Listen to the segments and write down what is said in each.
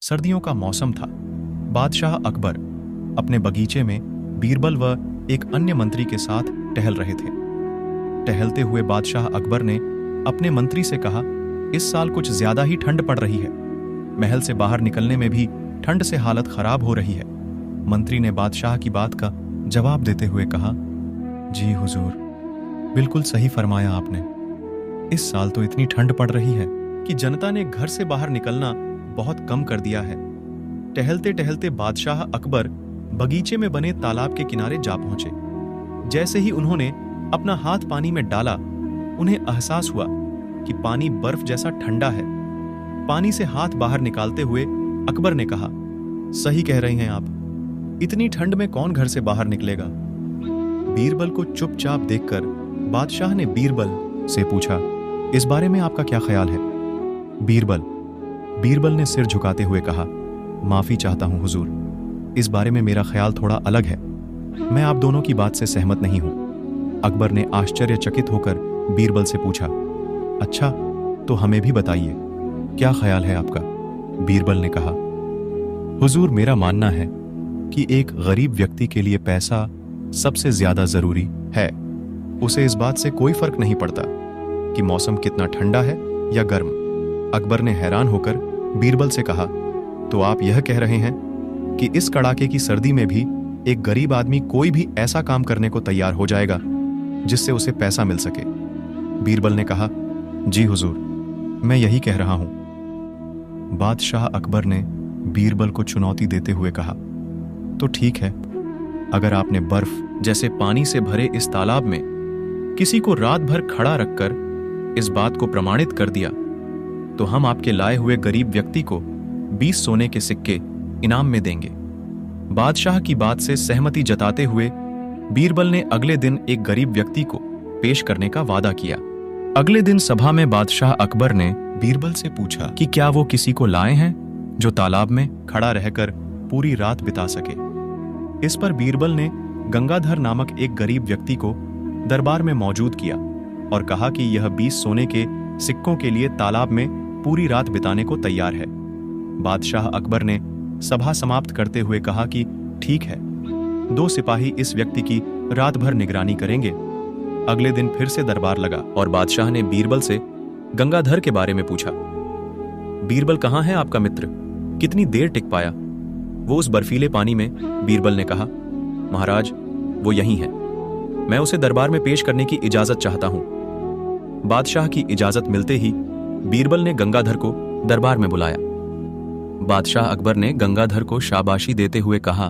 सर्दियों का मौसम था। बादशाह अकबर अपने बगीचे में बीरबल व एक अन्य मंत्री के साथ टहल रहे थे। टहलते हुए बादशाह अकबर ने अपने मंत्री से कहा, इस साल कुछ ज्यादा ही ठंड पड़ रही है। महल से बाहर निकलने में भी ठंड से हालत खराब हो रही है। मंत्री ने बादशाह की बात का जवाब देते हुए कहा, जी हुजूर, बिल्कुल सही फरमाया आपने। इस साल तो इतनी ठंड पड़ रही है कि जनता ने घर से बाहर निकलना बहुत कम कर दिया है। टहलते टहलते बादशाह अकबर बगीचे में बने तालाब के किनारे जा पहुंचे। जैसे ही उन्होंने अपना हाथ पानी में डाला, उन्हें एहसास हुआ कि पानी बर्फ जैसा ठंडा है। पानी से हाथ बाहर निकालते हुए अकबर ने कहा, सही कह रही हैं आप, इतनी ठंड में कौन घर से बाहर निकलेगा। बीरबल को चुपचाप देखकर बादशाह ने बीरबल से पूछा, इस बारे में आपका क्या ख्याल है। बीरबल ने सिर झुकाते हुए कहा, माफी चाहता हूं हुजूर, इस बारे में मेरा ख्याल थोड़ा अलग है। मैं आप दोनों की बात से सहमत नहीं हूं। अकबर ने आश्चर्यचकित होकर बीरबल से पूछा, अच्छा तो हमें भी बताइए, क्या ख्याल है आपका। बीरबल ने कहा, हुजूर, मेरा मानना है कि एक गरीब व्यक्ति के लिए पैसा सबसे ज्यादा जरूरी है। उसे इस बात से कोई फर्क नहीं पड़ता कि मौसम कितना ठंडा है या गर्म। अकबर ने हैरान होकर बीरबल से कहा, तो आप यह कह रहे हैं कि इस कड़ाके की सर्दी में भी एक गरीब आदमी कोई भी ऐसा काम करने को तैयार हो जाएगा जिससे उसे पैसा मिल सके। बीरबल ने कहा, जी हुजूर, मैं यही कह रहा हूं। बादशाह अकबर ने बीरबल को चुनौती देते हुए कहा, तो ठीक है, अगर आपने बर्फ जैसे पानी से भरे इस तालाब में किसी को रात भर खड़ा रखकर इस बात को प्रमाणित कर दिया, तो हम आपके लाए हुए गरीब व्यक्ति को 20 सोने के सिक्के इनाम में देंगे। बादशाह की बात से सहमति जताते हुए बीरबल ने अगले दिन एक गरीब व्यक्ति को पेश करने का वादा किया। अगले दिन सभा में बादशाह अकबर ने बीरबल से पूछा कि क्या वो किसी को लाए हैं जो तालाब में खड़ा रहकर पूरी रात बिता सके। इस पर बीरबल ने गंगाधर नामक एक गरीब व्यक्ति को दरबार में मौजूद किया और कहा कि यह 20 सोने के सिक्कों के लिए तालाब में पूरी रात बिताने को तैयार है। बादशाह अकबर ने सभा समाप्त करते हुए कहा कि ठीक है, 2 सिपाही इस व्यक्ति की रात भर निगरानी करेंगे। अगले दिन फिर से दरबार लगा और बादशाह ने बीरबल से गंगाधर के बारे में पूछा। बीरबल, कहाँ है आपका मित्र, कितनी देर टिक पाया। वो उस बर्फीले पानी में। बीरबल ने कहा, महाराज, वो यहीं है, मैं उसे दरबार में पेश करने की इजाजत चाहता हूं। बादशाह की इजाजत मिलते ही बीरबल ने गंगाधर को दरबार में बुलाया। बादशाह अकबर ने गंगाधर को शाबाशी देते हुए कहा,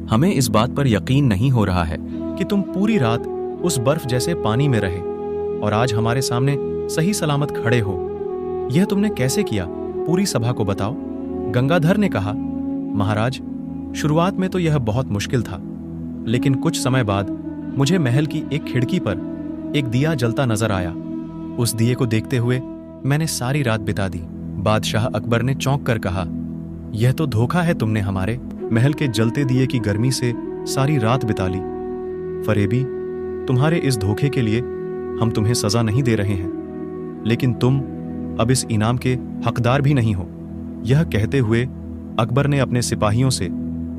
हमें इस बात पर यकीन नहीं हो रहा है कि तुम पूरी रात उस बर्फ जैसे पानी में रहे और आज हमारे सामने सही सलामत खड़े हो। यह तुमने कैसे किया, पूरी सभा को बताओ। गंगाधर ने कहा, महाराज, शुरुआत में तो यह बहुत मुश्किल था, लेकिन कुछ समय बाद मुझे महल की एक खिड़की पर एक दिया जलता नजर आया। उस दिए को देखते हुए मैंने सारी रात बिता दी। बादशाह अकबर ने चौंक कर कहा, यह तो धोखा है, तुमने हमारे महल के जलते दिए की गर्मी से सारी रात बिता ली। फरेबी, तुम्हारे इस धोखे के लिए हम तुम्हें सजा नहीं दे रहे हैं, लेकिन तुम अब इस इनाम के हकदार भी नहीं हो। यह कहते हुए अकबर ने अपने सिपाहियों से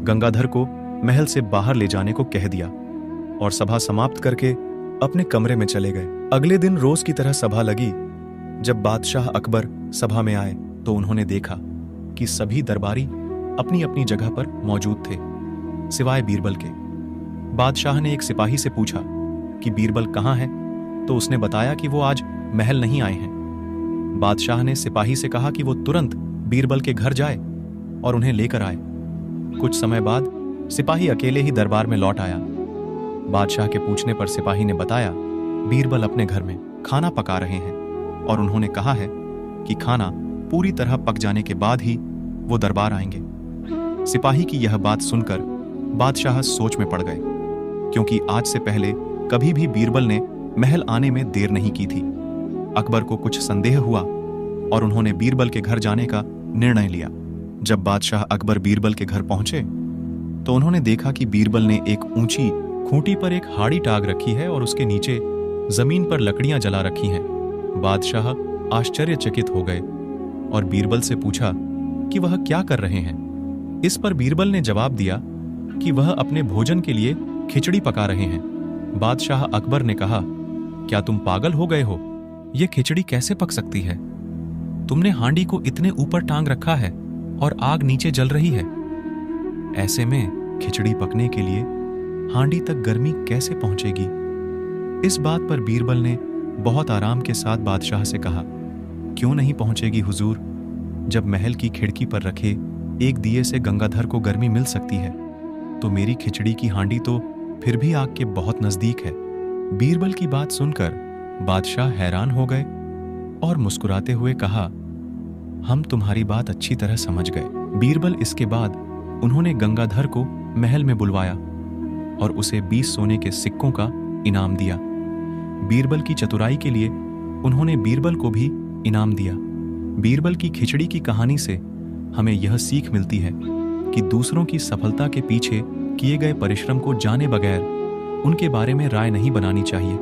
गंगाधर को महल से बाहर ले जाने को कह दिया और सभा समाप्त करके अपने कमरे में चले गए। अगले दिन रोज की तरह सभा लगी। जब बादशाह अकबर सभा में आए तो उन्होंने देखा कि सभी दरबारी अपनी अपनी जगह पर मौजूद थे, सिवाय बीरबल के। बादशाह ने एक सिपाही से पूछा कि बीरबल कहाँ है, तो उसने बताया कि वो आज महल नहीं आए हैं। बादशाह ने सिपाही से कहा कि वो तुरंत बीरबल के घर जाए और उन्हें लेकर आए। कुछ समय बाद सिपाही अकेले ही दरबार में लौट आया। बादशाह के पूछने पर सिपाही ने बताया, बीरबल अपने घर में खाना पका रहे हैं और उन्होंने कहा है कि खाना पूरी तरह पक जाने के बाद ही वो दरबार आएंगे। सिपाही की यह बात सुनकर बादशाह सोच में पड़ गए, क्योंकि आज से पहले कभी भी बीरबल ने महल आने में देर नहीं की थी। अकबर को कुछ संदेह हुआ और उन्होंने बीरबल के घर जाने का निर्णय लिया। जब बादशाह अकबर बीरबल के घर पहुंचे तो उन्होंने देखा कि बीरबल ने एक ऊंची खूंटी पर एक हाड़ी टांग रखी है और उसके नीचे जमीन पर लकड़ियां जला रखी हैं। बादशाह आश्चर्यचकित हो गए और बीरबल से पूछा कि वह क्या कर रहे हैं। इस पर बीरबल ने जवाब दिया कि वह अपने भोजन के लिए खिचड़ी पका रहे हैं। बादशाह अकबर ने कहा, क्या तुम पागल हो गए हो? यह खिचड़ी कैसे पक सकती है? तुमने हांडी को इतने ऊपर टांग रखा है और आग नीचे जल रही है। ऐसे में खिचड़ी पकने के लिए हांडी तक गर्मी कैसे पहुंचेगी? इस बात पर बीरबल ने बहुत आराम के साथ बादशाह से कहा, क्यों नहीं पहुंचेगी हुजूर? जब महल की खिड़की पर रखे एक दिए से गंगाधर को गर्मी मिल सकती है, तो मेरी खिचड़ी की हांडी तो फिर भी आग के बहुत नजदीक है। बीरबल की बात सुनकर बादशाह हैरान हो गए और मुस्कुराते हुए कहा, हम तुम्हारी बात अच्छी तरह समझ गए। बीरबल इसके बाद उन्होंने गंगाधर को महल में बुलवाया और उसे 20 सोने के सिक्कों का इनाम दिया। बीरबल की चतुराई के लिए उन्होंने बीरबल को भी इनाम दिया। बीरबल की खिचड़ी की कहानी से हमें यह सीख मिलती है कि दूसरों की सफलता के पीछे किए गए परिश्रम को जाने बगैर उनके बारे में राय नहीं बनानी चाहिए।